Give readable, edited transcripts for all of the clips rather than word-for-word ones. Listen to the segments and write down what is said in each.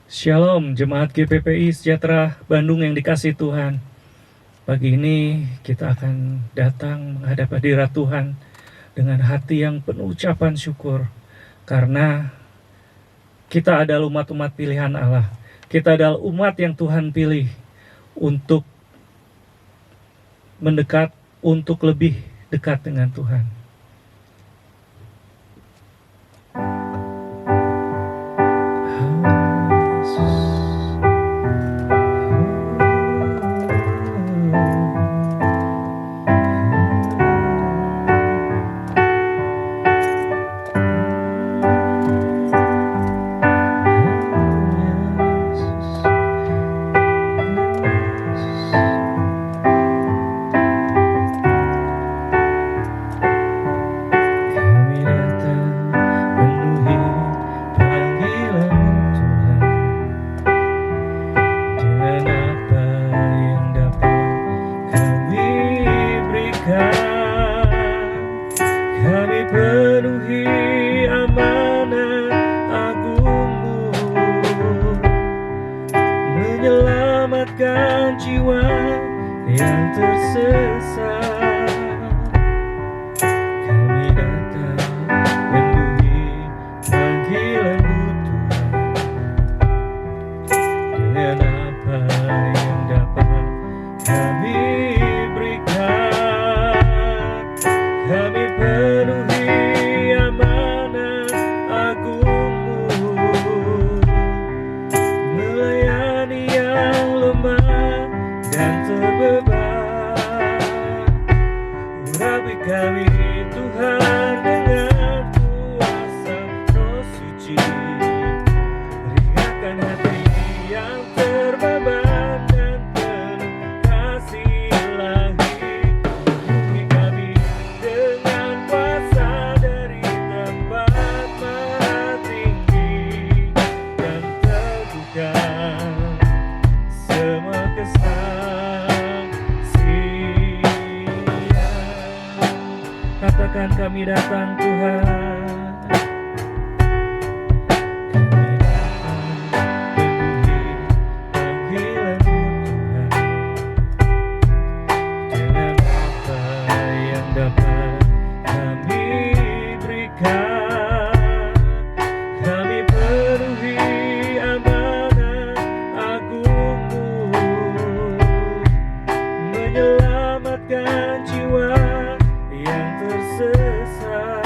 Shalom, Jemaat GPPI Sejahtera Bandung yang dikasihi Tuhan. Pagi ini kita akan datang menghadap hadirat Tuhan dengan hati yang penuh ucapan syukur. Karena kita adalah umat-umat pilihan Allah. Kita adalah umat yang Tuhan pilih untuk mendekat, untuk lebih dekat dengan Tuhan. Menyelamatkan jiwa yang tersesat. Kami datang penuhi panggilan-Mu Tuhan. Dengan apa yang dapat kami berikan, kami penuhi amanat agung-Mu, melayani yang lemah dan terbeban. Urapi kami Tuhan dengan kuasa Roh Suci, ringankan hati yang terbeban dan penuh kasih ilahi. Urapi kami dengan kuasa dari tempat maha tinggi, dan teguhkan semua kesaksian. Katakan, kami datang Tuhan. Kami datang penuhi panggilan-Mu Tuhan. Dengan apa yang dapat kami berikan, kami penuhi amanat agung-Mu, menyelamatkan jiwa yang tersesat.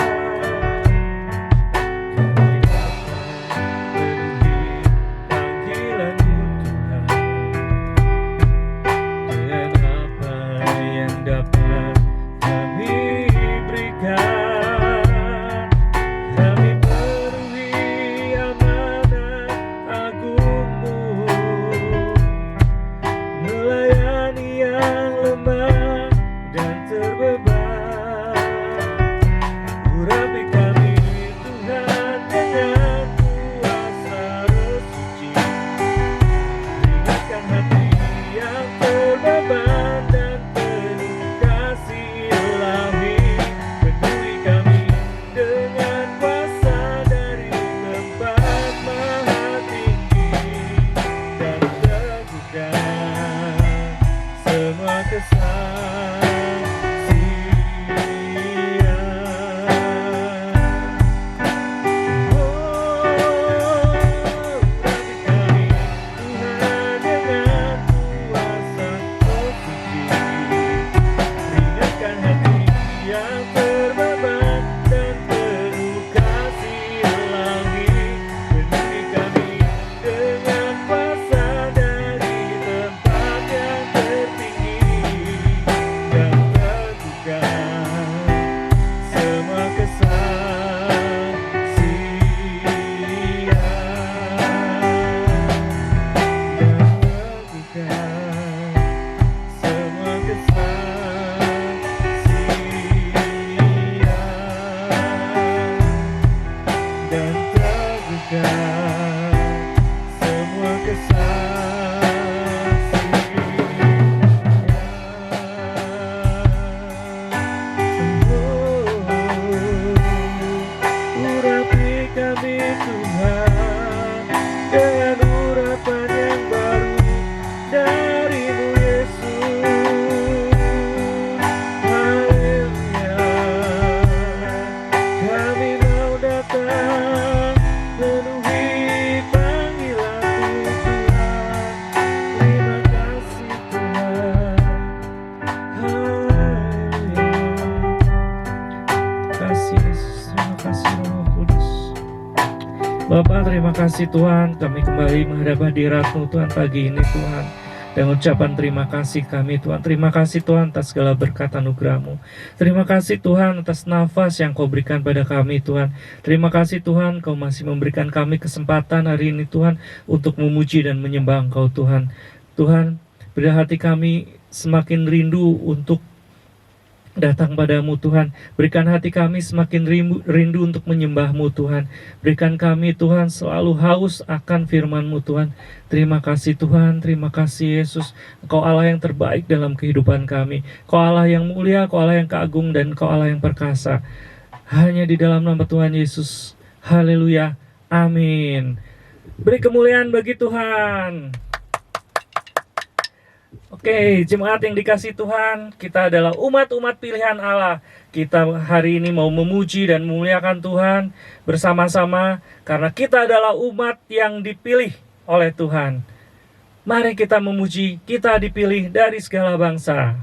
kasih Tuhan, kami kembali menghadap hadirat-Mu Tuhan pagi ini Tuhan. Dan ucapan terima kasih kami Tuhan. Terima kasih Tuhan atas segala berkat anugerah-Mu. Terima kasih Tuhan atas nafas yang Kau berikan pada kami Tuhan. Terima kasih Tuhan, Kau masih memberikan kami kesempatan hari ini Tuhan untuk memuji dan menyembah Engkau Tuhan. Tuhan, beri hati kami semakin rindu untuk datang padamu Tuhan. Berikan hati kami semakin rindu untuk menyembah-Mu Tuhan. Berikan kami Tuhan selalu haus akan firman-Mu Tuhan. Terima kasih Tuhan, terima kasih Yesus. Engkau Allah yang terbaik dalam kehidupan kami. Engkau Allah yang mulia, Engkau Allah yang keagung, dan Engkau Allah yang perkasa. Hanya di dalam nama Tuhan Yesus. Haleluya. Amin. Beri kemuliaan bagi Tuhan. Oke, jemaat yang dikasih Tuhan, kita adalah umat-umat pilihan Allah. Kita hari ini mau memuji dan memuliakan Tuhan bersama-sama karena kita adalah umat yang dipilih oleh Tuhan. Mari kita memuji, kita dipilih dari segala bangsa.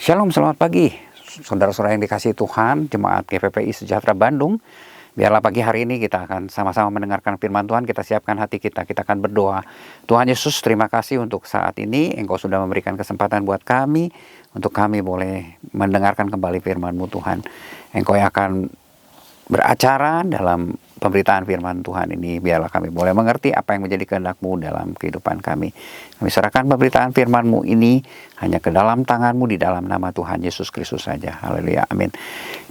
Shalom, selamat pagi saudara-saudara yang dikasihi Tuhan, jemaat GPPI Sejahtera Bandung. Biarlah pagi hari ini kita akan sama-sama mendengarkan firman Tuhan. Kita siapkan hati kita akan berdoa. Tuhan Yesus, terima kasih untuk saat ini Engkau sudah memberikan kesempatan buat kami, untuk kami boleh mendengarkan kembali firman-Mu Tuhan. Engkau yang akan beracara dalam pemberitaan firman Tuhan ini, biarlah kami boleh mengerti apa yang menjadi kehendak-Mu dalam kehidupan kami. Kami serahkan pemberitaan firman-Mu ini hanya ke dalam tangan-Mu, di dalam nama Tuhan Yesus Kristus saja. Haleluya, amin.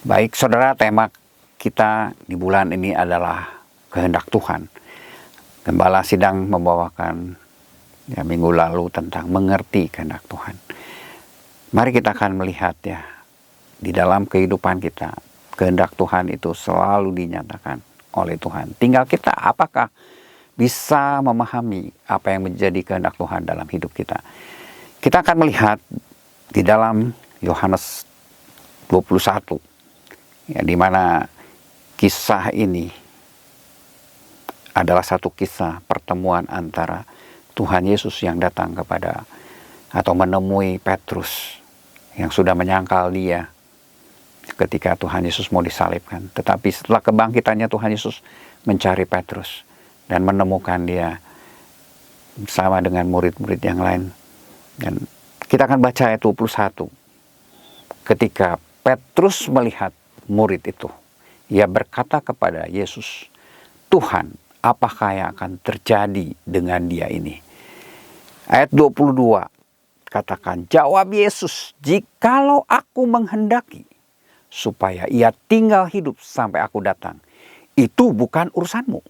Baik saudara, tema kita di bulan ini adalah kehendak Tuhan. Gembala sidang membawakan minggu lalu tentang mengerti kehendak Tuhan. Mari kita akan melihat di dalam kehidupan kita, kehendak Tuhan itu selalu dinyatakan oleh Tuhan. Tinggal kita apakah bisa memahami apa yang menjadi kehendak Tuhan dalam hidup kita. Kita akan melihat di dalam Yohanes 21, di mana kisah ini adalah satu kisah pertemuan antara Tuhan Yesus yang datang kepada atau menemui Petrus yang sudah menyangkal dia ketika Tuhan Yesus mau disalibkan. Tetapi setelah kebangkitannya, Tuhan Yesus mencari Petrus dan menemukan dia bersama dengan murid-murid yang lain. Dan kita akan baca ayat 21. Ketika Petrus melihat murid itu, ia berkata kepada Yesus, "Tuhan, apakah yang akan terjadi dengan dia ini?" Ayat 22 katakan, jawab Yesus, "Jikalau aku menghendaki supaya ia tinggal hidup sampai aku datang, itu bukan urusanmu.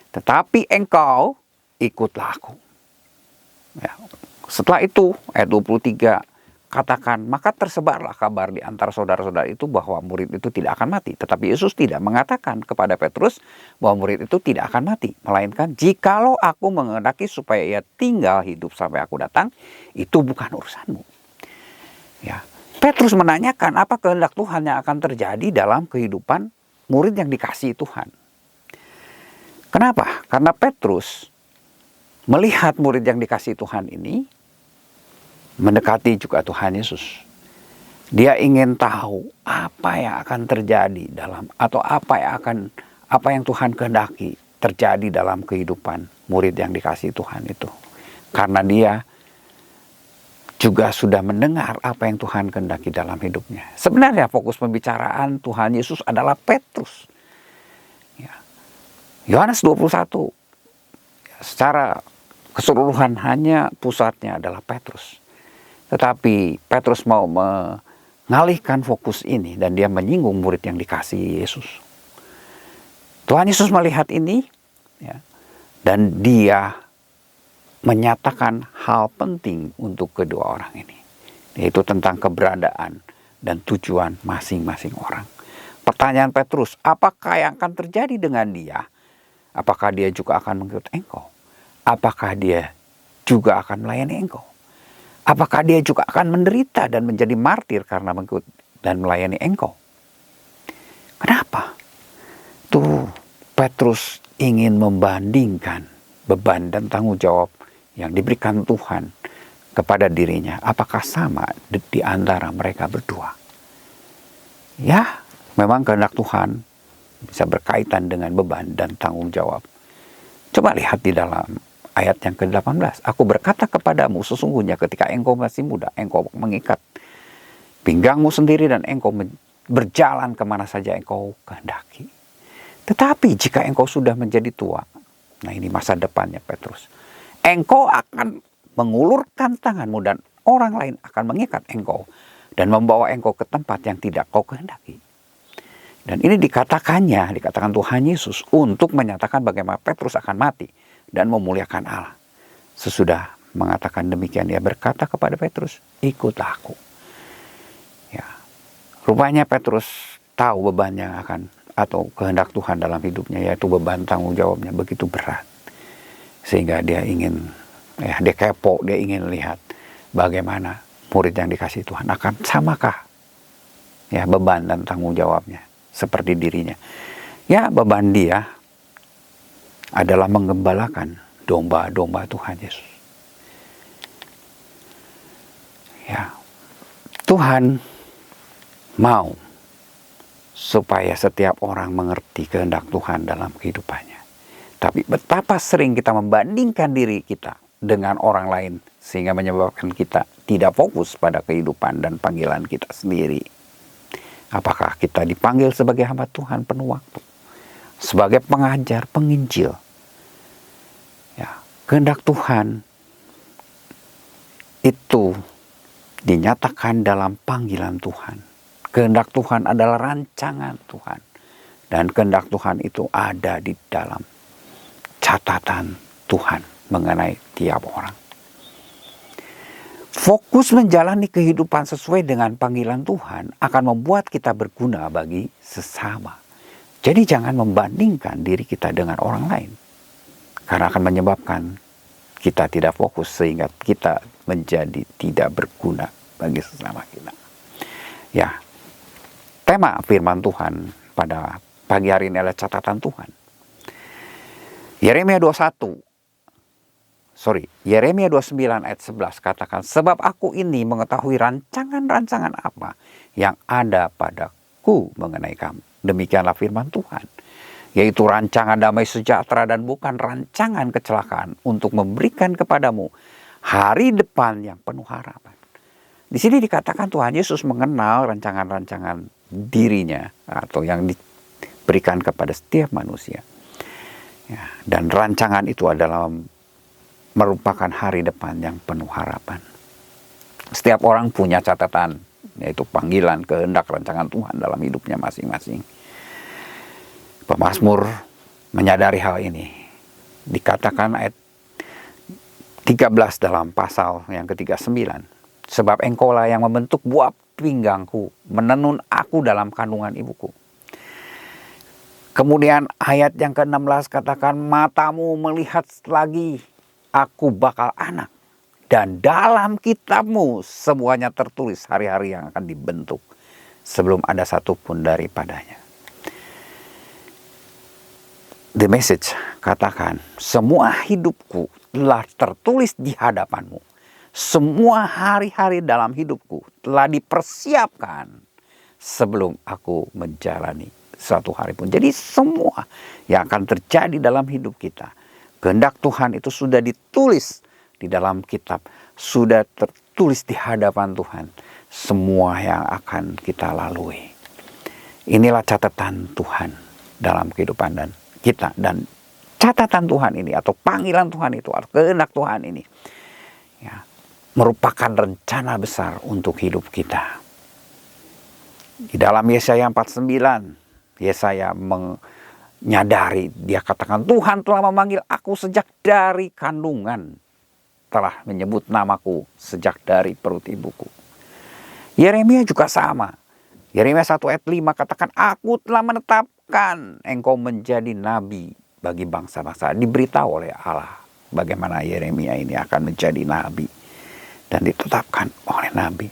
Tetapi engkau ikutlah aku." Setelah itu ayat 23 katakan, maka tersebarlah kabar di antara saudara-saudara itu bahwa murid itu tidak akan mati. Tetapi Yesus tidak mengatakan kepada Petrus bahwa murid itu tidak akan mati. Melainkan, jikalau aku menghendaki supaya ia tinggal hidup sampai aku datang, itu bukan urusanmu. Petrus menanyakan apa kehendak Tuhan yang akan terjadi dalam kehidupan murid yang dikasihi Tuhan. Kenapa? Karena Petrus melihat murid yang dikasihi Tuhan ini mendekati juga Tuhan Yesus. Dia ingin tahu apa yang akan terjadi atau apa yang Tuhan kehendaki terjadi dalam kehidupan murid yang dikasihi Tuhan itu. Karena dia juga sudah mendengar apa yang Tuhan kehendaki dalam hidupnya. Sebenarnya fokus pembicaraan Tuhan Yesus adalah Petrus. Yohanes 21 secara keseluruhan hanya pusatnya adalah Petrus. Tetapi Petrus mau mengalihkan fokus ini dan dia menyinggung murid yang dikasihi Yesus. Tuhan Yesus melihat ini dan dia menyatakan hal penting untuk kedua orang ini, yaitu tentang keberadaan dan tujuan masing-masing orang. Pertanyaan Petrus, apakah yang akan terjadi dengan dia? Apakah dia juga akan mengikut engkau? Apakah dia juga akan melayani engkau? Apakah dia juga akan menderita dan menjadi martir karena mengikut dan melayani engkau? Kenapa? Petrus ingin membandingkan beban dan tanggung jawab yang diberikan Tuhan kepada dirinya. Apakah sama di antara mereka berdua? Memang kehendak Tuhan bisa berkaitan dengan beban dan tanggung jawab. Coba lihat di dalam ayat yang ke-18. Aku berkata kepadamu, sesungguhnya ketika engkau masih muda, engkau mengikat pinggangmu sendiri dan engkau berjalan kemana saja engkau kehendaki. Tetapi jika engkau sudah menjadi tua, nah ini masa depannya Petrus, engkau akan mengulurkan tanganmu dan orang lain akan mengikat engkau dan membawa engkau ke tempat yang tidak kau kehendaki. Dan ini dikatakan Tuhan Yesus untuk menyatakan bagaimana Petrus akan mati dan memuliakan Allah. Sesudah mengatakan demikian, dia berkata kepada Petrus, ikutlah aku. Rupanya Petrus tahu beban yang akan atau kehendak Tuhan dalam hidupnya, yaitu beban tanggung jawabnya begitu berat. Sehingga dia dia kepo, dia ingin lihat bagaimana murid yang dikasihi Tuhan akan samakah beban dan tanggung jawabnya seperti dirinya. Beban dia adalah menggembalakan domba-domba Tuhan Yesus. Tuhan mau supaya setiap orang mengerti kehendak Tuhan dalam kehidupannya. Tapi betapa sering kita membandingkan diri kita dengan orang lain sehingga menyebabkan kita tidak fokus pada kehidupan dan panggilan kita sendiri. Apakah kita dipanggil sebagai hamba Tuhan penuh waktu? sebagai pengajar, penginjil. Ya, kehendak Tuhan itu dinyatakan dalam panggilan Tuhan. Kehendak Tuhan adalah rancangan Tuhan. Dan kehendak Tuhan itu ada di dalam catatan Tuhan mengenai tiap orang. Fokus menjalani kehidupan sesuai dengan panggilan Tuhan akan membuat kita berguna bagi sesama. Jadi jangan membandingkan diri kita dengan orang lain. Karena akan menyebabkan kita tidak fokus sehingga kita menjadi tidak berguna bagi sesama kita. Ya, tema firman Tuhan pada pagi hari ini adalah catatan Tuhan. Yeremia 29 ayat 11 katakan, sebab aku ini mengetahui rancangan-rancangan apa yang ada padaku mengenai kamu. Demikianlah firman Tuhan, yaitu rancangan damai sejahtera dan bukan rancangan kecelakaan, untuk memberikan kepadamu hari depan yang penuh harapan. Di sini dikatakan Tuhan Yesus mengenal rancangan-rancangan dirinya atau yang diberikan kepada setiap manusia. Ya, dan rancangan itu adalah merupakan hari depan yang penuh harapan. Setiap orang punya catatan, yaitu panggilan, kehendak, rancangan Tuhan dalam hidupnya masing-masing. Pemazmur menyadari hal ini. Dikatakan ayat 13 dalam pasal yang ke-39. Sebab engkaulah yang membentuk buah pinggangku, menenun aku dalam kandungan ibuku. Kemudian ayat yang ke-16 katakan, matamu melihat lagi aku bakal anak. Dan dalam kitabmu semuanya tertulis hari-hari yang akan dibentuk sebelum ada satupun daripadanya. The Message katakan, semua hidupku telah tertulis di hadapanmu. Semua hari-hari dalam hidupku telah dipersiapkan sebelum aku menjalani suatu hari pun. Jadi semua yang akan terjadi dalam hidup kita, kehendak Tuhan itu sudah ditulis di dalam kitab, sudah tertulis di hadapan Tuhan. Semua yang akan kita lalui. Inilah catatan Tuhan dalam kehidupan dan kita. Dan catatan Tuhan ini atau panggilan Tuhan itu atau kehendak Tuhan ini ya, merupakan rencana besar untuk hidup kita. Di dalam Yesaya 49, Yesaya menyadari, dia katakan, Tuhan telah memanggil aku sejak dari kandungan, telah menyebut namaku sejak dari perut ibuku. Yeremia juga sama. Yeremia 1 ayat 5 katakan, aku telah menetapkan engkau menjadi nabi bagi bangsa-bangsa. Diberitahu oleh Allah bagaimana Yeremia ini akan menjadi nabi. Dan ditetapkan oleh nabi.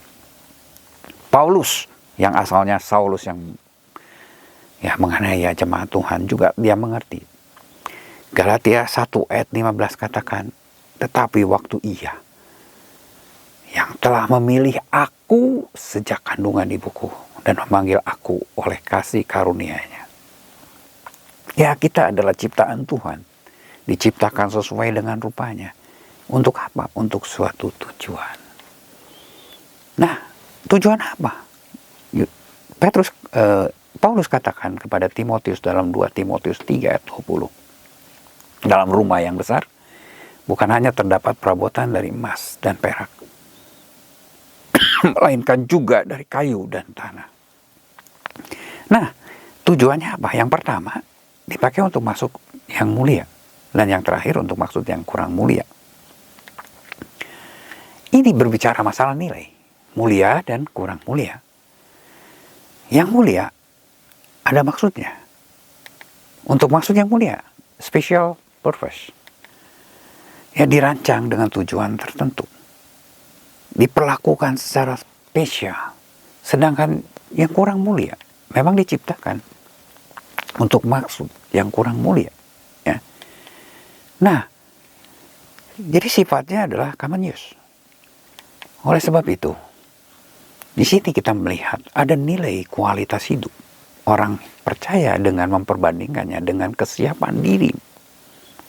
Paulus yang asalnya Saulus yang menganiaya jemaat Tuhan juga dia mengerti. Galatia 1 ayat 15 katakan, tetapi waktu ia yang telah memilih aku sejak kandungan ibuku dan memanggil aku oleh kasih karunia-Nya. Ya, kita adalah ciptaan Tuhan, diciptakan sesuai dengan rupanya. Untuk apa? Untuk suatu tujuan. Nah, tujuan apa? Paulus katakan kepada Timotius dalam 2 Timotius 3 ayat 20. Dalam rumah yang besar, bukan hanya terdapat perabotan dari emas dan perak, melainkan juga dari kayu dan tanah. Nah, tujuannya apa? Yang pertama, dipakai untuk masuk yang mulia. Dan yang terakhir untuk maksud yang kurang mulia. Ini berbicara masalah nilai. Mulia dan kurang mulia. Yang mulia ada maksudnya. Untuk maksud yang mulia, special purpose. Ya, dirancang dengan tujuan tertentu. Diperlakukan secara spesial. Sedangkan yang kurang mulia memang diciptakan untuk maksud yang kurang mulia. Ya. Nah, jadi sifatnya adalah common use. Oleh sebab itu, di sini kita melihat ada nilai kualitas hidup. Orang percaya dengan memperbandingkannya dengan kesiapan diri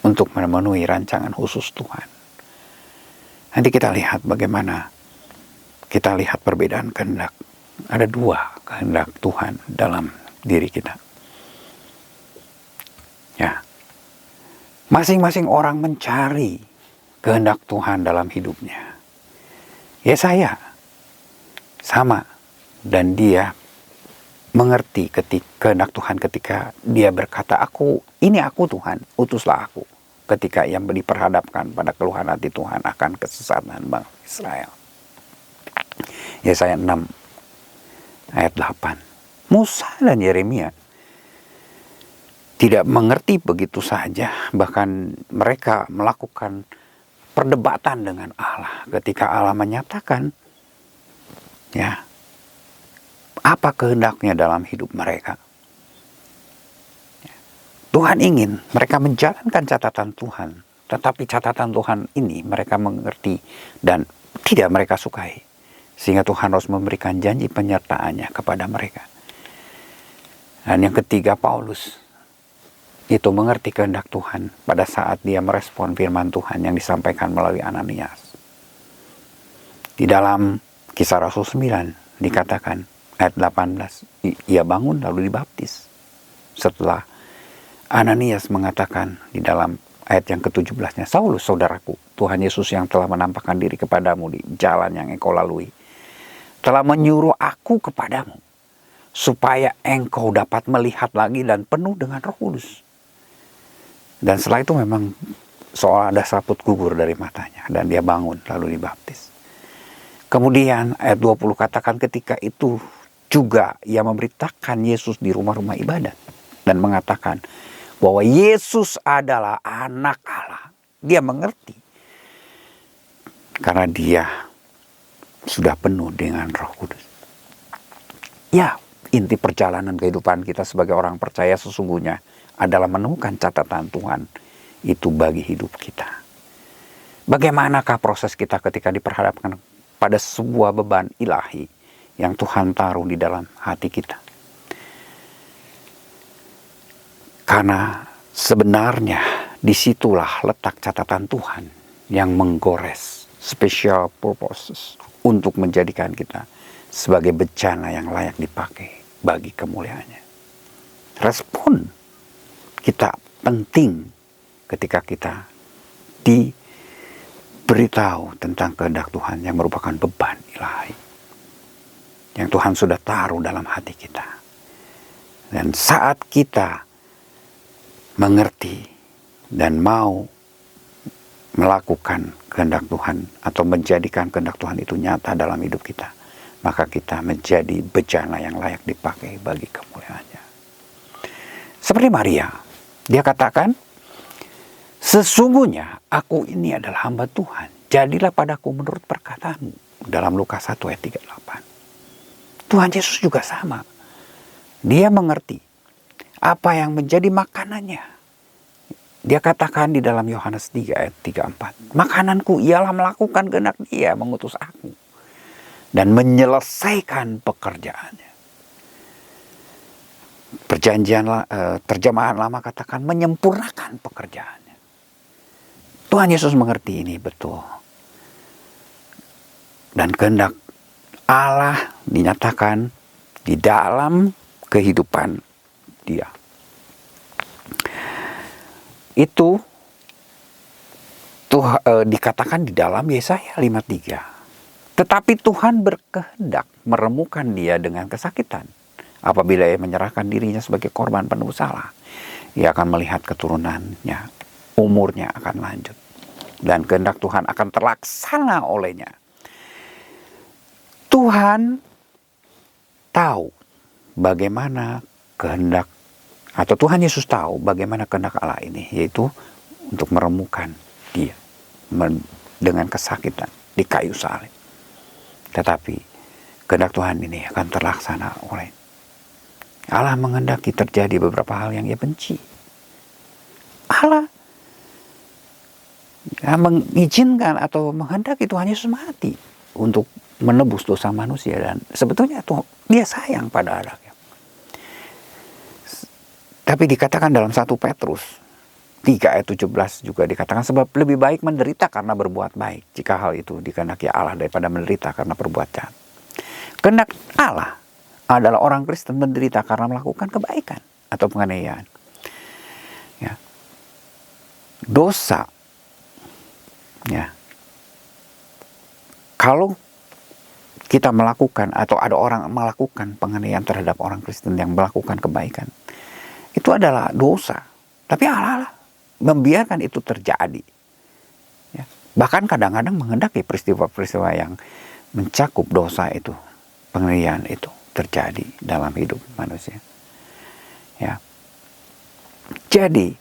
untuk memenuhi rancangan khusus Tuhan. Nanti kita lihat bagaimana kita lihat perbedaan kehendak. Ada 2 kehendak Tuhan dalam diri kita. Ya, masing-masing orang mencari kehendak Tuhan dalam hidupnya. Yesaya sama, dan dia mengerti kehendak Tuhan ketika dia berkata, ini aku Tuhan, utuslah aku. Ketika ia diperhadapkan pada keluhan hati Tuhan akan kesesatan bangsa Israel. Yesaya 6 ayat 8. Musa dan Yeremia tidak mengerti begitu saja, bahkan mereka melakukan perdebatan dengan Allah ketika Allah menyatakan ya apa kehendaknya dalam hidup mereka. Tuhan ingin mereka menjalankan catatan Tuhan, tetapi catatan Tuhan ini mereka mengerti dan tidak mereka sukai, sehingga Tuhan harus memberikan janji penyertaannya kepada mereka. Dan yang ketiga, Paulus itu mengerti kehendak Tuhan pada saat dia merespon firman Tuhan yang disampaikan melalui Ananias. Di dalam Kisah Rasul 9 dikatakan ayat 18, ia bangun lalu dibaptis. Setelah Ananias mengatakan di dalam ayat yang ke-17-nya, Saulus saudaraku, Tuhan Yesus yang telah menampakkan diri kepadamu di jalan yang engkau lalui, telah menyuruh aku kepadamu, supaya engkau dapat melihat lagi dan penuh dengan Roh Kudus. Dan setelah itu memang seolah ada saput gugur dari matanya, dan dia bangun lalu dibaptis. Kemudian ayat 20 katakan ketika itu juga ia memberitakan Yesus di rumah-rumah ibadat dan mengatakan bahwa Yesus adalah anak Allah. Dia mengerti karena dia sudah penuh dengan Roh Kudus. Ya, inti perjalanan kehidupan kita sebagai orang percaya sesungguhnya adalah menemukan catatan Tuhan itu bagi hidup kita. Bagaimanakah proses kita ketika diperhadapkan pada sebuah beban ilahi yang Tuhan taruh di dalam hati kita? Karena sebenarnya disitulah letak catatan Tuhan yang menggores special purposes untuk menjadikan kita sebagai bencana yang layak dipakai bagi kemuliaannya. Respon kita penting ketika kita diberitahu tentang kehendak Tuhan yang merupakan beban ilahi yang Tuhan sudah taruh dalam hati kita. Dan saat kita mengerti dan mau melakukan kehendak Tuhan atau menjadikan kehendak Tuhan itu nyata dalam hidup kita, maka kita menjadi bejana yang layak dipakai bagi kemuliaannya. Seperti Maria, dia katakan, sesungguhnya aku ini adalah hamba Tuhan, jadilah padaku menurut perkataanmu, dalam Lukas 1 ayat 38. Tuhan Yesus juga sama. Dia mengerti apa yang menjadi makanannya. Dia katakan di dalam Yohanes 3 ayat 34. Makananku ialah melakukan kehendak Dia mengutus aku dan menyelesaikan pekerjaannya. Terjemahan lama katakan menyempurnakan pekerjaannya. Tuhan Yesus mengerti ini betul. Dan kehendak Allah dinyatakan di dalam kehidupan Dia. Itu dikatakan di dalam Yesaya 53. Tetapi Tuhan berkehendak meremukkan dia dengan kesakitan. Apabila ia menyerahkan dirinya sebagai korban penebus salah, ia akan melihat keturunannya, umurnya akan lanjut. Dan kehendak Tuhan akan terlaksana olehnya. Tuhan tahu bagaimana kehendak, atau Tuhan Yesus tahu bagaimana kehendak Allah ini, yaitu untuk meremukkan dia dengan kesakitan di kayu salib. Tetapi kehendak Tuhan ini akan terlaksana oleh Allah. Menghendaki terjadi beberapa hal yang Ia benci. Allah mengizinkan atau menghendaki Tuhan Yesus mati untuk menebus dosa manusia, dan sebetulnya Dia sayang pada anaknya. Tapi dikatakan dalam 1 Petrus 3 ayat 17 juga dikatakan, sebab lebih baik menderita karena berbuat baik, jika hal itu dikehendaki Allah, daripada menderita karena berbuat jahat. Kehendak Allah adalah orang Kristen menderita karena melakukan kebaikan atau penganiayaan. Ya. dosa, ya, kalau kita melakukan atau ada orang melakukan penganiayaan terhadap orang Kristen yang melakukan kebaikan, itu adalah dosa. Tapi Allah membiarkan itu terjadi. Ya. Bahkan kadang-kadang menghendaki peristiwa-peristiwa yang mencakup dosa itu, penganiayaan itu terjadi dalam hidup manusia. Ya. Jadi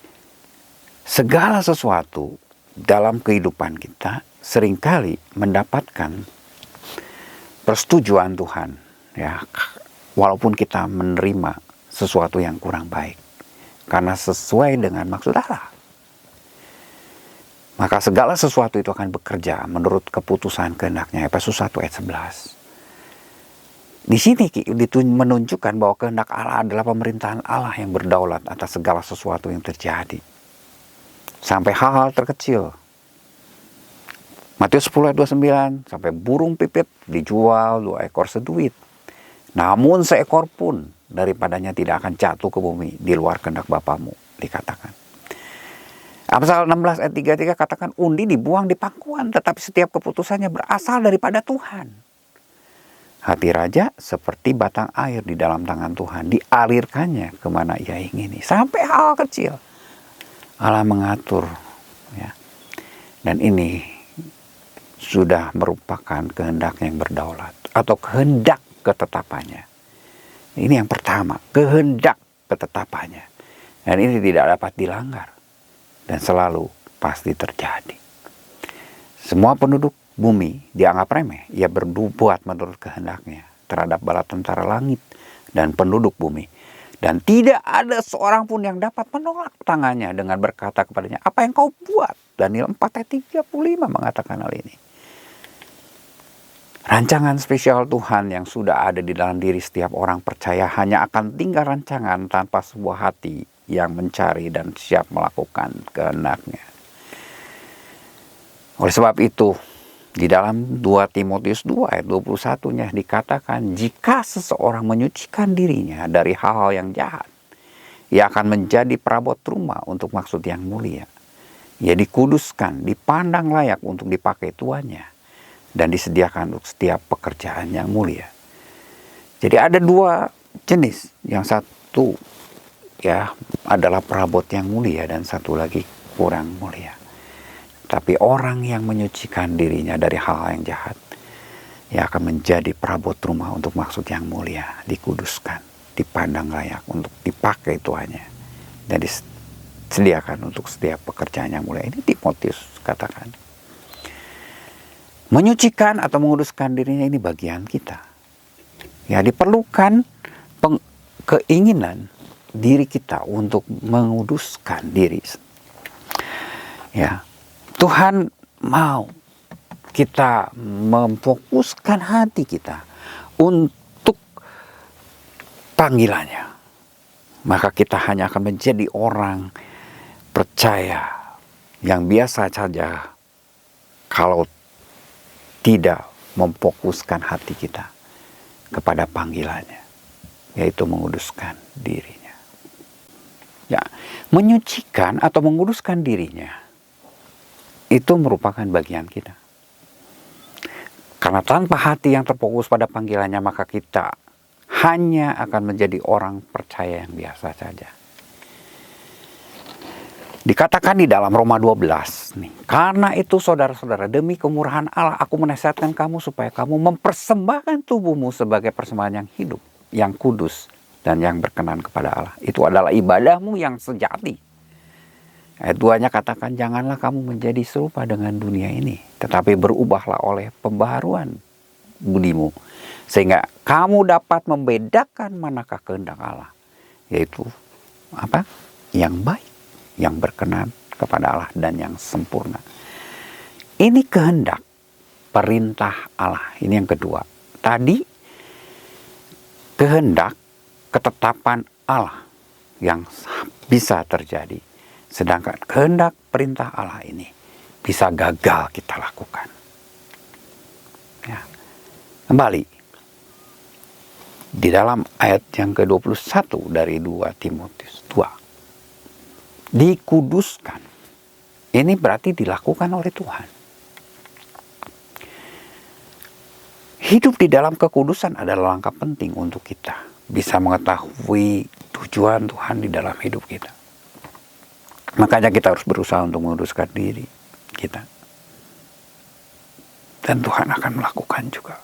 segala sesuatu dalam kehidupan kita seringkali mendapatkan persetujuan Tuhan, ya, walaupun kita menerima sesuatu yang kurang baik, karena sesuai dengan maksud Allah. Maka segala sesuatu itu akan bekerja menurut keputusan kehendaknya. Efesus 1 ayat 11. Di sini menunjukkan bahwa kehendak Allah adalah pemerintahan Allah yang berdaulat atas segala sesuatu yang terjadi. Sampai hal-hal terkecil. Matius 10 ayat 29, sampai burung pipit dijual 2 ekor seduit. Namun seekor pun daripadanya tidak akan jatuh ke bumi di luar kehendak Bapamu, dikatakan. Amsal 16 ayat 33 katakan, undi dibuang di pangkuan, tetapi setiap keputusannya berasal daripada Tuhan. Hati raja seperti batang air di dalam tangan Tuhan, dialirkannya kemana ia ingini. Sampai hal kecil Allah mengatur, ya. Dan ini sudah merupakan kehendak yang berdaulat atau kehendak ketetapannya. Ini yang pertama, kehendak ketetapannya. Dan ini tidak dapat dilanggar dan selalu pasti terjadi. Semua penduduk bumi dianggap remeh, ia berbuat menurut kehendaknya terhadap bala tentara langit dan penduduk bumi. Dan tidak ada seorang pun yang dapat menolak tangannya dengan berkata kepadanya, apa yang kau buat? Daniel 4 ayat 35 mengatakan hal ini. Rancangan spesial Tuhan yang sudah ada di dalam diri setiap orang percaya hanya akan tinggal rancangan tanpa sebuah hati yang mencari dan siap melakukan kehendaknya. Oleh sebab itu, di dalam 2 Timotius 2 ayat 21-nya dikatakan, jika seseorang menyucikan dirinya dari hal-hal yang jahat, ia akan menjadi perabot rumah untuk maksud yang mulia. Ia dikuduskan, dipandang layak untuk dipakai tuannya, dan disediakan untuk setiap pekerjaan yang mulia. Jadi ada 2 jenis. Yang satu ya adalah perabot yang mulia dan satu lagi kurang mulia. Tapi orang yang menyucikan dirinya dari hal yang jahat, ia akan menjadi perabot rumah untuk maksud yang mulia, dikuduskan, dipandang layak untuk dipakai tuannya, dan disediakan untuk setiap pekerjaan yang mulia. Ini Timotius katakan. Menyucikan atau menguduskan dirinya ini bagian kita. Ya, diperlukan keinginan diri kita untuk menguduskan diri. Ya, Tuhan mau kita memfokuskan hati kita untuk panggilannya. Maka kita hanya akan menjadi orang percaya yang biasa saja kalau tidak memfokuskan hati kita kepada panggilannya, yaitu menguduskan dirinya. Ya, menyucikan atau menguduskan dirinya itu merupakan bagian kita. Karena tanpa hati yang terfokus pada panggilannya, maka kita hanya akan menjadi orang percaya yang biasa saja. Dikatakan di dalam Roma 12 nih, karena itu saudara-saudara, demi kemurahan Allah aku menasihatkan kamu supaya kamu mempersembahkan tubuhmu sebagai persembahan yang hidup, yang kudus, dan yang berkenan kepada Allah. Itu adalah ibadahmu yang sejati. Ayat 2-nya katakan, janganlah kamu menjadi serupa dengan dunia ini, tetapi berubahlah oleh pembaharuan budimu, sehingga kamu dapat membedakan manakah kehendak Allah, yaitu apa? Yang baik, yang berkenan kepada Allah, dan yang sempurna. Ini kehendak, perintah Allah. Ini yang kedua. Tadi kehendak, ketetapan Allah yang bisa terjadi. Sedangkan kehendak, perintah Allah ini bisa gagal kita lakukan. Ya. Kembali di dalam ayat yang ke-21 dari 2 Timotius 2. Dikuduskan. Ini berarti dilakukan oleh Tuhan. Hidup di dalam kekudusan adalah langkah penting untuk kita bisa mengetahui tujuan Tuhan di dalam hidup kita. Makanya kita harus berusaha untuk menguduskan diri kita. Dan Tuhan akan melakukan juga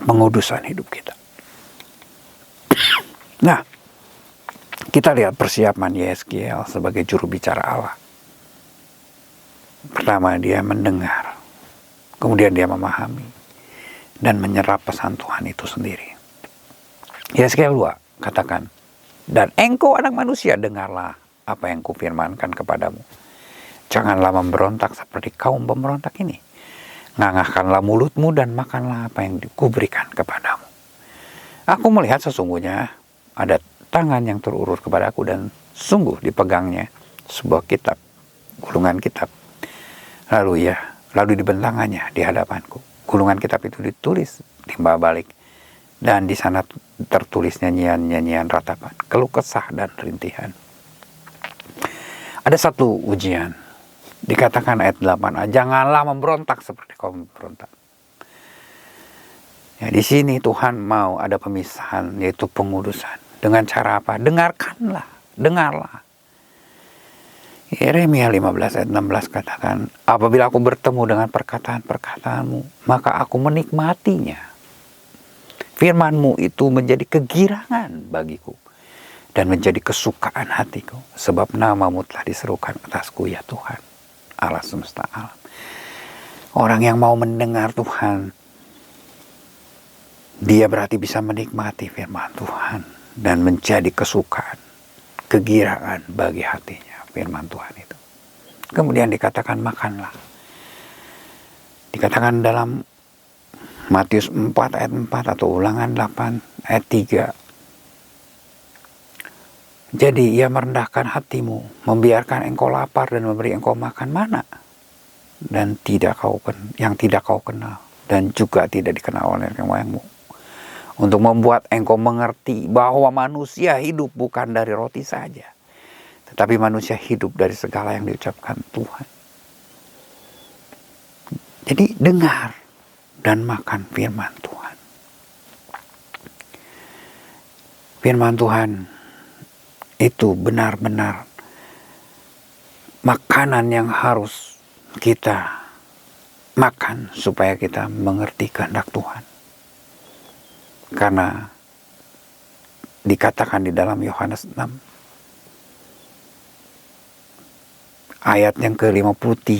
pengudusan hidup kita. Nah, kita lihat persiapan Yeskiel sebagai juru bicara Allah. Pertama, dia mendengar. Kemudian dia memahami. Dan menyerap pesan Tuhan itu sendiri. Yeskiel 2 katakan, dan engkau anak manusia, dengarlah apa yang kufirmankan kepadamu. Janganlah memberontak seperti kaum pemberontak ini. Ngangahkanlah mulutmu dan makanlah apa yang kuberikan kepadamu. Aku melihat sesungguhnya ada tangan yang terulur kepadaku dan sungguh dipegangnya sebuah kitab, gulungan kitab. Lalu dibentangkannya di hadapanku. Gulungan kitab itu ditulis timba balik. Dan di sana tertulis nyanyian-nyanyian ratapan, keluh kesah dan rintihan. Ada satu ujian. Dikatakan ayat 8, janganlah memberontak seperti kaum pemberontak. Ya, di sini Tuhan mau ada pemisahan, yaitu pengudusan. Dengan cara apa? Dengarlah. Yeremia 15 ayat 16 katakan, apabila aku bertemu dengan perkataan-perkataanmu, maka aku menikmatinya. Firman-Mu itu menjadi kegirangan bagiku dan menjadi kesukaan hatiku, sebab nama-Mu telah diserukan atasku, ya Tuhan, Allah semesta alam. Orang yang mau mendengar Tuhan, dia berarti bisa menikmati firman Tuhan dan menjadi kesukaan, kegirangan bagi hatinya firman Tuhan itu. Kemudian dikatakan makanlah. Dikatakan dalam Matius 4 ayat 4 atau Ulangan 8 ayat 3. Jadi ia merendahkan hatimu, membiarkan engkau lapar dan memberi engkau makan mana dan yang tidak kau kenal dan juga tidak dikenal oleh nenek moyangmu, untuk membuat engkau mengerti bahwa manusia hidup bukan dari roti saja, tetapi manusia hidup dari segala yang diucapkan Tuhan. Jadi dengar dan makan firman Tuhan. Firman Tuhan itu benar-benar makanan yang harus kita makan supaya kita mengerti kehendak Tuhan. Karena dikatakan di dalam Yohanes 6 ayat yang ke-53,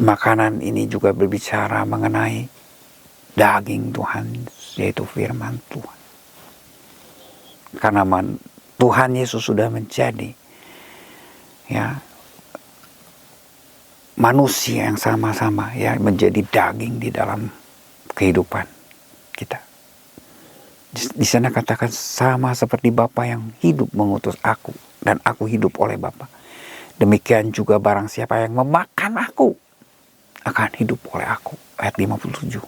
makanan ini juga berbicara mengenai daging Tuhan, yaitu firman Tuhan. Karena Tuhan Yesus sudah menjadi manusia yang sama-sama menjadi daging di dalam kehidupan kita. Di sana katakan sama seperti Bapa yang hidup mengutus aku dan aku hidup oleh Bapa. Demikian juga barang siapa yang memakan aku akan hidup oleh aku. Ayat 57.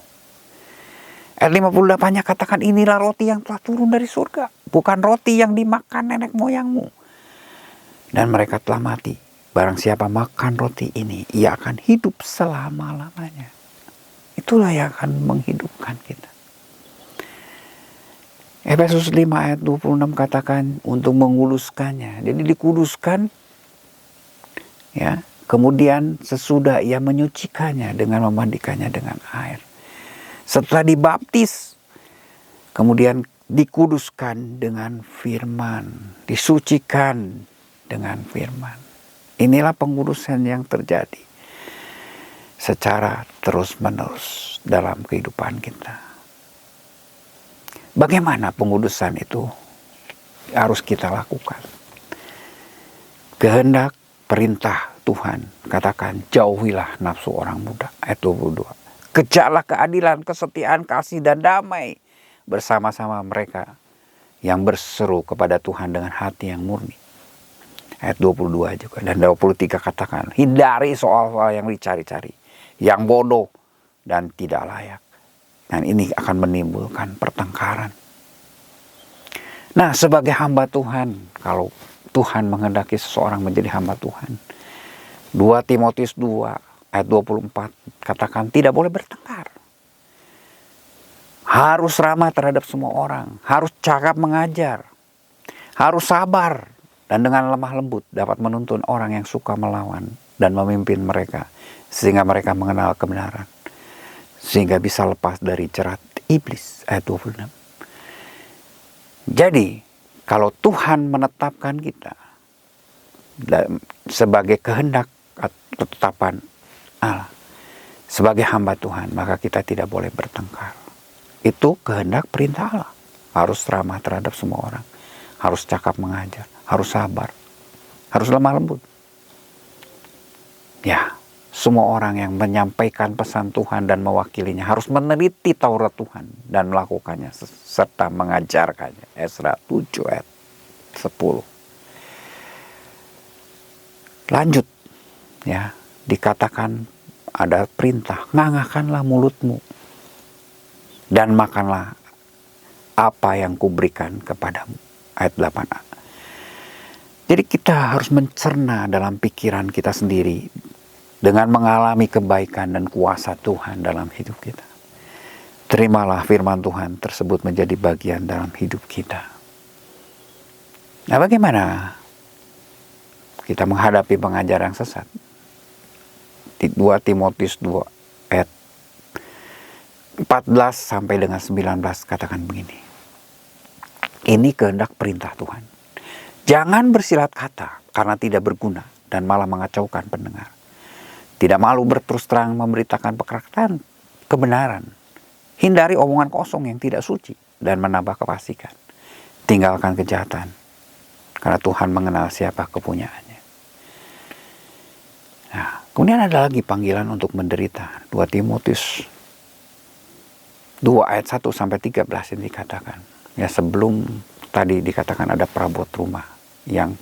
Ayat 58-nya katakan, inilah roti yang telah turun dari surga, bukan roti yang dimakan nenek moyangmu. Dan mereka telah mati. Barang siapa makan roti ini, ia akan hidup selama-lamanya. Itulah yang akan menghidupkan kita. Efesus 5 ayat 26 katakan untuk menguluskannya. Jadi dikuduskan. Kemudian sesudah ia menyucikannya dengan memandikannya dengan air. Setelah dibaptis, kemudian dikuduskan dengan firman, disucikan dengan firman. Inilah pengudusan yang terjadi secara terus-menerus dalam kehidupan kita. Bagaimana pengudusan itu harus kita lakukan? Kehendak perintah Tuhan, katakan jauhilah nafsu orang muda. Ayat 22. Kejarlah keadilan, kesetiaan, kasih dan damai bersama-sama mereka yang berseru kepada Tuhan dengan hati yang murni. Ayat 22 juga. Dan 23 katakan, hindari soal-soal yang dicari-cari, yang bodoh dan tidak layak. Dan ini akan menimbulkan pertengkaran. Nah, sebagai hamba Tuhan, kalau Tuhan menghendaki seseorang menjadi hamba Tuhan. 2 Timotius 2 ayat 24 katakan tidak boleh bertengkar. Harus ramah terhadap semua orang, harus cakap mengajar, harus sabar, dan dengan lemah lembut dapat menuntun orang yang suka melawan dan memimpin mereka, sehingga mereka mengenal kebenaran, sehingga bisa lepas dari jerat iblis. Ayat 26. Jadi, kalau Tuhan menetapkan kita sebagai kehendak atau ketetapan Allah, sebagai hamba Tuhan, maka kita tidak boleh bertengkar. Itu kehendak perintah Allah. Harus ramah terhadap semua orang, harus cakap mengajar, harus sabar, harus lemah lembut. Ya, semua orang yang menyampaikan pesan Tuhan dan mewakilinya harus meneliti Taurat Tuhan dan melakukannya serta mengajarkannya. Esra 7 ayat 10. Lanjut, ya, dikatakan ada perintah, ngangahkanlah mulutmu dan makanlah apa yang kuberikan kepadamu. Ayat 8a. Jadi kita harus mencerna dalam pikiran kita sendiri dengan mengalami kebaikan dan kuasa Tuhan dalam hidup kita. Terimalah firman Tuhan tersebut menjadi bagian dalam hidup kita. Nah, bagaimana kita menghadapi pengajaran yang sesat? Di 2 Timotius 2 ayat 14 sampai dengan 19 katakan begini. Ini kehendak perintah Tuhan. Jangan bersilat kata karena tidak berguna dan malah mengacaukan pendengar. Tidak malu berterus terang memberitakan pekerjaan kebenaran. Hindari omongan kosong yang tidak suci dan menambah kefasikan. Tinggalkan kejahatan karena Tuhan mengenal siapa kepunyaannya. Nah, kemudian ada lagi panggilan untuk menderita. 2 Timotius 2 ayat 1 sampai 13 ini dikatakan. Ya, sebelum tadi dikatakan ada perabot rumah yang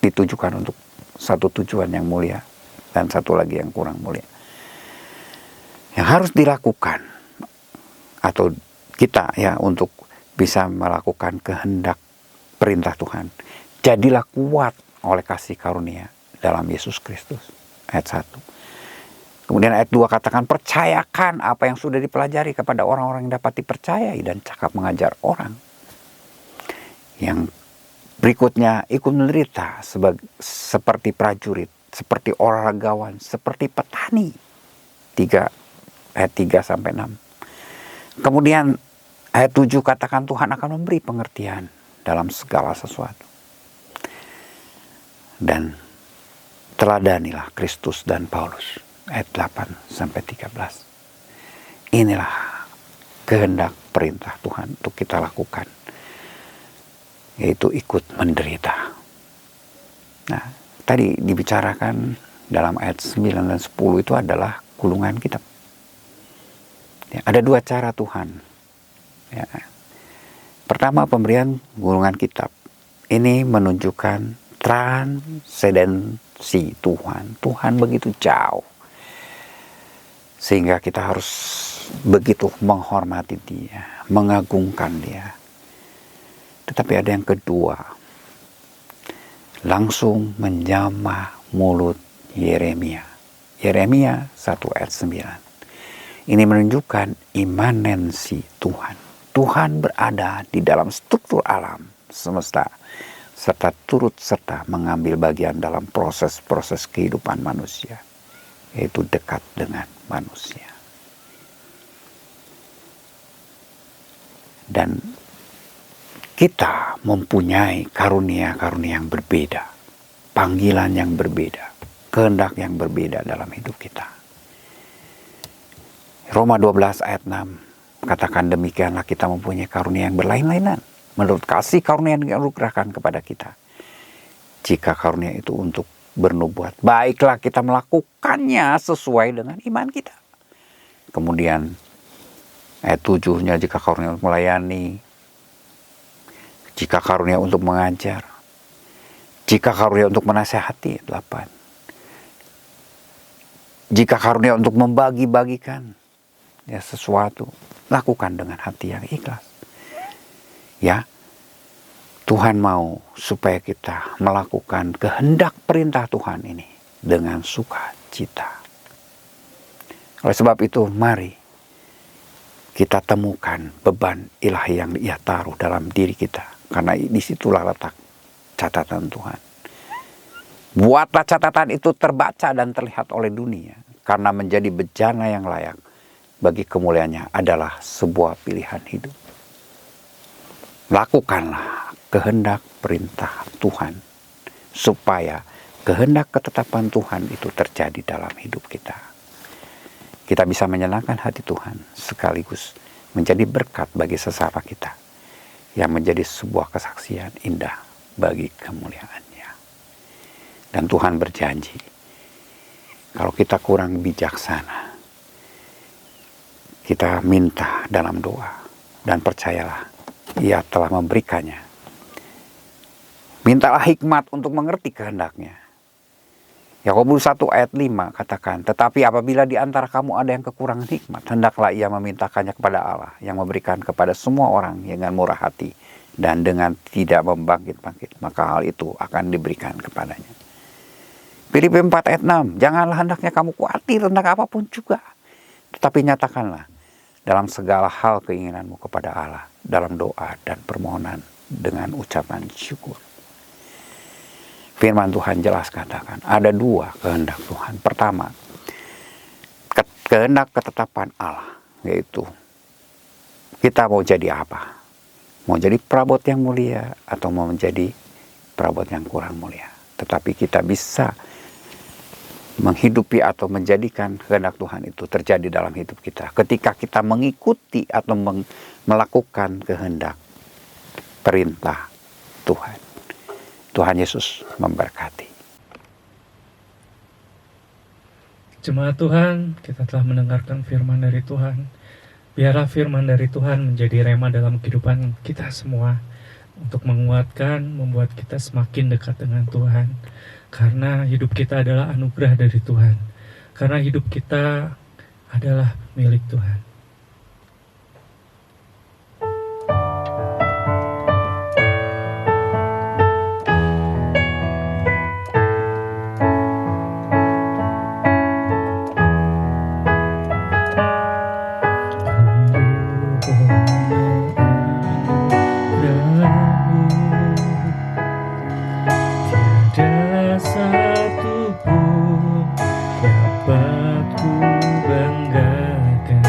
ditujukan untuk satu tujuan yang mulia dan satu lagi yang kurang mulia. Yang harus dilakukan atau kita ya untuk bisa melakukan kehendak perintah Tuhan. Jadilah kuat oleh kasih karunia dalam Yesus Kristus. Ayat 1. Kemudian ayat 2 katakan percayakan apa yang sudah dipelajari kepada orang-orang yang dapat dipercayai dan cakap mengajar orang. Yang berikutnya ikut menderita seperti prajurit, seperti olahragawan, seperti petani. 3 ayat 3 sampai 6. Kemudian ayat 7 katakan Tuhan akan memberi pengertian dalam segala sesuatu. Dan teladanilah Kristus dan Paulus. Ayat 8 sampai 13. Inilah kehendak perintah Tuhan untuk kita lakukan, yaitu ikut menderita. Nah, tadi dibicarakan dalam ayat 9 dan 10 itu adalah gulungan kitab. Ya, ada 2 cara Tuhan. Ya. Pertama, pemberian gulungan kitab. Ini menunjukkan transendensi Tuhan. Tuhan begitu jauh. Sehingga kita harus begitu menghormati Dia, mengagungkan Dia. Tetapi ada yang kedua. Langsung menjamah mulut Yeremia. Yeremia 1 ayat 9. Ini menunjukkan imanensi Tuhan. Tuhan berada di dalam struktur alam semesta serta turut serta mengambil bagian dalam proses-proses kehidupan manusia, yaitu dekat dengan manusia. Dan kita mempunyai karunia-karunia yang berbeda, panggilan yang berbeda, kehendak yang berbeda dalam hidup kita. Roma 12 ayat 6 katakan demikianlah kita mempunyai karunia yang berlain-lainan menurut kasih karunia yang dianugerahkan kepada kita. Jika karunia itu untuk bernubuat, baiklah kita melakukannya sesuai dengan iman kita. Kemudian ayat 7-nya jika karunia untuk melayani, jika karunia untuk mengajar, jika karunia untuk menasihati, 8. Jika karunia untuk membagi-bagikan ya sesuatu, lakukan dengan hati yang ikhlas. Ya. Tuhan mau supaya kita melakukan kehendak perintah Tuhan ini dengan sukacita. Oleh sebab itu, mari kita temukan beban ilahi yang Ia taruh dalam diri kita. Karena disitulah letak catatan Tuhan. Buatlah catatan itu terbaca dan terlihat oleh dunia. Karena menjadi bejana yang layak bagi kemuliaannya adalah sebuah pilihan hidup. Lakukanlah kehendak perintah Tuhan, supaya kehendak ketetapan Tuhan itu terjadi dalam hidup kita. Kita bisa menyenangkan hati Tuhan, sekaligus menjadi berkat bagi sesama kita, yang menjadi sebuah kesaksian indah bagi kemuliaan-Nya. Dan Tuhan berjanji, kalau kita kurang bijaksana, kita minta dalam doa, dan percayalah, Ia telah memberikannya. Mintalah hikmat untuk mengerti kehendak-Nya. Yakobus 1 ayat 5 katakan, tetapi apabila di antara kamu ada yang kekurangan hikmat, hendaklah ia memintakannya kepada Allah, yang memberikan kepada semua orang dengan murah hati, dan dengan tidak membangkit-bangkit, maka hal itu akan diberikan kepadanya. Filipi 4 ayat 6, janganlah hendaknya kamu khawatir tentang apapun juga, tetapi nyatakanlah dalam segala hal keinginanmu kepada Allah, dalam doa dan permohonan dengan ucapan syukur. Firman Tuhan jelas katakan, ada dua kehendak Tuhan. Pertama, kehendak ketetapan Allah, yaitu kita mau jadi apa? Mau jadi perabot yang mulia atau mau menjadi perabot yang kurang mulia. Tetapi kita bisa menghidupi atau menjadikan kehendak Tuhan itu terjadi dalam hidup kita ketika kita mengikuti atau melakukan kehendak perintah Tuhan. Tuhan Yesus memberkati. Jemaat Tuhan, kita telah mendengarkan firman dari Tuhan. Biarlah firman dari Tuhan menjadi rema dalam kehidupan kita semua, untuk menguatkan, membuat kita semakin dekat dengan Tuhan. Karena hidup kita adalah anugerah dari Tuhan. Karena hidup kita adalah milik Tuhan. Tiada satu pun dapat ku banggakan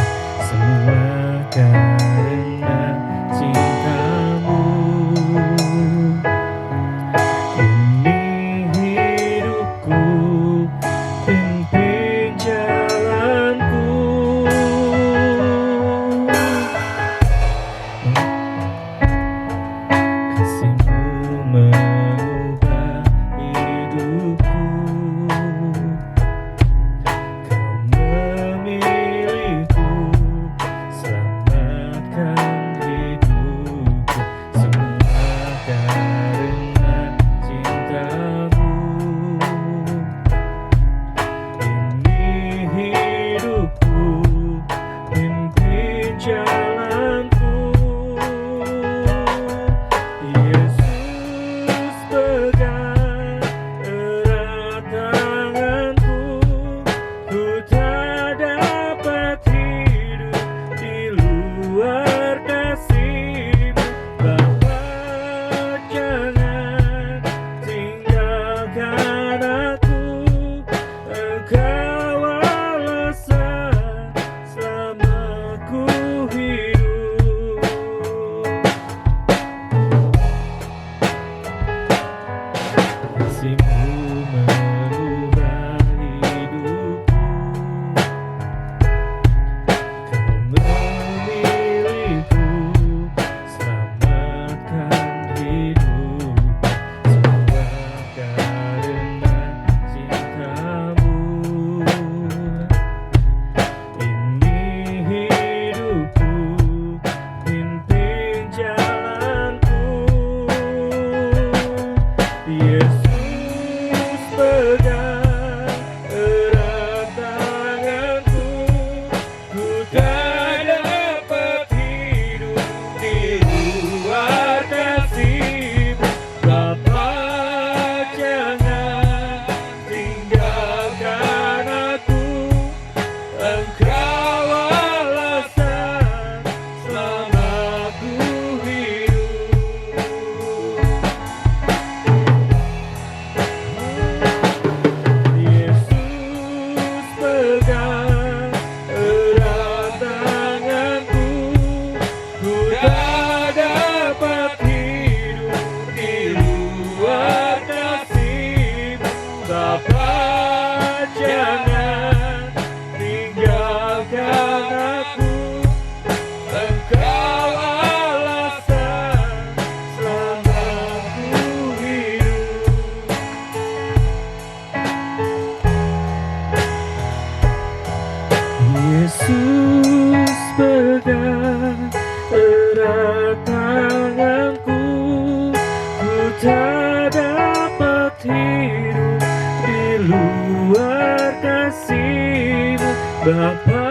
Bapa,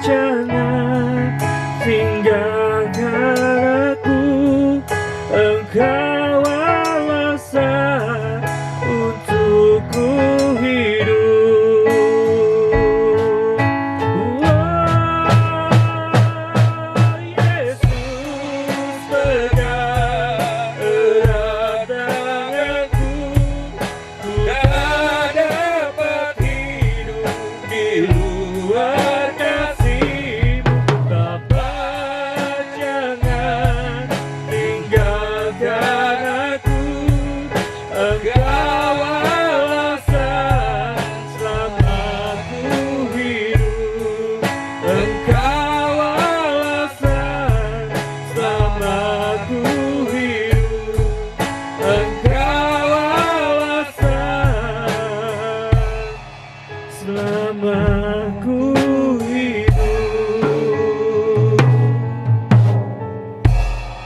jangan tinggalkan aku. Engkau alasan untukku hidup. Yesus, pegang erat tanganku. Ku tak dapat hidup di luar kasih-Mu. Bapa, jangan tinggalkan aku. Engkau alasan selama ku hidup. Engkau alasan selama ku hidup. Engkau alasan selama ku